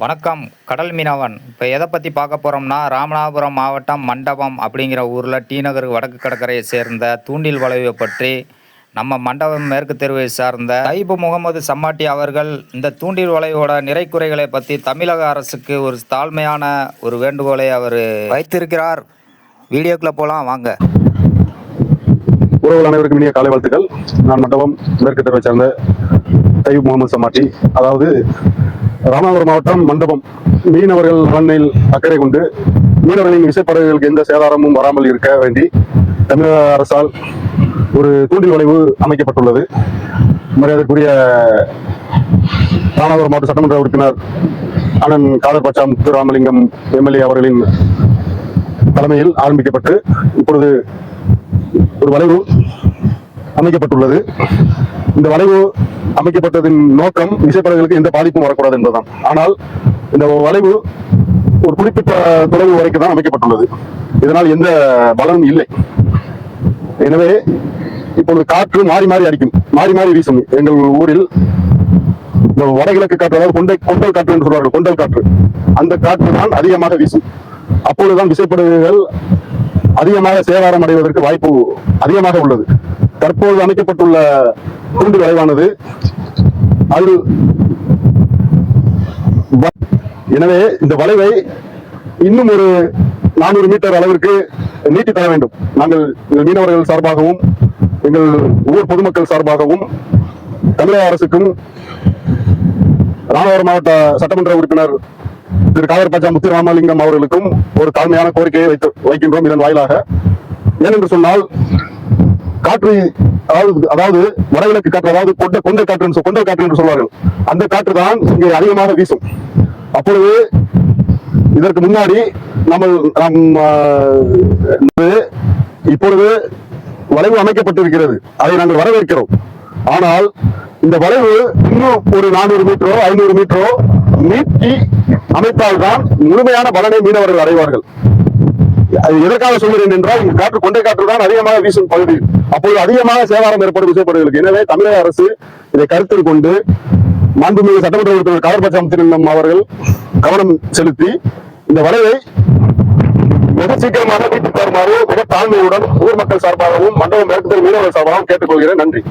வணக்கம். கடல் மீனவன். இப்போ எதை பற்றி பார்க்க போகிறோம்னா, ராமநாதபுரம் மாவட்டம் மண்டபம் அப்படிங்கிற ஊரில் டி நகர் வடக்கு கடற்கரையை சேர்ந்த தூண்டில் வளைவை பற்றி நம்ம மண்டபம் மேற்கு தெருவை சார்ந்த தைபு முகமது சம்மாட்டி அவர்கள் இந்த தூண்டில் வளைவோட நிறைக்குறைகளை பற்றி தமிழக அரசுக்கு ஒரு தாழ்மையான ஒரு வேண்டுகோளை அவர் வைத்திருக்கிறார். வீடியோக்குள்ளே போகலாம் வாங்க. உறவுகள் அனைவருக்கும் இனிய காலை வாழ்த்துக்கள். நான் மண்டபம் மேற்கு தெருவை சேர்ந்த தைபு முகமது சம்மாட்டி. அதாவது ராமநாதபுரம் மாவட்டம் மண்டபம் மீனவர்கள் மண்ணில் அக்கறை கொண்டு மீனவர்களின் விசைப்படகுகளுக்கு எந்த சேதாரமும் வராமல் இருக்க வேண்டி தமிழக அரசால் ஒரு தூண்டில் வளைவு அமைக்கப்பட்டுள்ளது. மரியாதைக்குரிய ராமநாதபுரம் மாவட்ட சட்டமன்ற உறுப்பினர் அண்ணன் காதர் பாட்சா முத்துராமலிங்கம் எம்எல்ஏ அவர்களின் தலைமையில் ஆரம்பிக்கப்பட்டு இப்பொழுது ஒரு வளைவு அமைக்கப்பட்டுள்ளது. இந்த வளைவு அமைக்கப்பட்டதின் நோக்கம் விசைப்படகுகளுக்கு எந்த பாதிப்பும் வரக்கூடாது என்பதுதான். ஆனால் இந்த வளைவு ஒரு குறிப்பிட்ட தொலைவு வரைக்கும் தான் அமைக்கப்பட்டுள்ளது. இதனால் எந்த பலனும் இல்லை. எனவே இப்பொழுது காற்று மாறி மாறி அடிக்கும், மாறி மாறி வீசும். எங்கள் ஊரில் இந்த வடகிழக்கு காற்று, அதாவது கொண்டல் காற்று என்று சொல்வார்கள், கொண்டல் காற்று, அந்த காற்று தான் அதிகமாக வீசும். அப்பொழுதுதான் விசைப்படகுகள் அதிகமாக சேதாரம் அடைவதற்கு வாய்ப்பு அதிகமாக உள்ளது. தற்போது அமைக்கப்பட்டுள்ள தூண்டில் வளைவானது அதில் எனவே இந்த வளைவை இன்னும் ஒரு 400 மீட்டர் அளவிற்கு நீட்டி தர வேண்டும். நாங்கள் மீனவர்கள் சார்பாகவும் எங்கள் ஊர் பொதுமக்கள் சார்பாகவும் தமிழக அரசுக்கும் ராமநாதபுரம் மாவட்ட சட்டமன்ற உறுப்பினர் திரு காதர் பாட்சா முத்துராமலிங்கம் அவர்களுக்கும் ஒரு தாழ்மையான கோரிக்கையை வைக்கின்றோம் இதன் வாயிலாக. ஏனென்று சொன்னால் காற்று, அதாவது வடகிழக்கு காற்று, அதாவது கொண்டல் காற்று என்று சொல்வார்கள், அந்த காற்று தான் இங்கே அதிகமாக வீசும். அப்பொழுது இதற்கு முன்னாடி இப்பொழுது வளைவு அமைக்கப்பட்டிருக்கிறது, அதை நாங்கள் வரவேற்கிறோம். ஆனால் இந்த வளைவு இன்னும் ஒரு 400 மீட்டரோ 500 மீட்டரோ நீட்டி அமைத்தால்தான் முழுமையான பலனை மீனவர்கள் அடைவார்கள். எதற்காக சொல்கிறேன் என்றால், இந்த காற்று கொண்டை காற்று தான் அதிகமாக வீசும் பகுதி. அப்போது அதிகமாக சேதாரம் ஏற்படும் விசைப்படகுகளுக்கு. எனவே தமிழக அரசு இதை கருத்தில் கொண்டு மாண்புமிகு சட்டமன்ற உறுப்பினர் காதர் பாட்சா முத்துராமலிங்கம் அவர்கள் கவனம் செலுத்தி இந்த வளைவை மிக சீக்கிரமாக நீட்டி தருமாறு மிக தாழ்மையுடன் ஊர் மக்கள் சார்பாகவும் மண்டபம் மேற்கு தெரு மீனவர்கள் சார்பாகவும் கேட்டுக்கொள்கிறேன். நன்றி.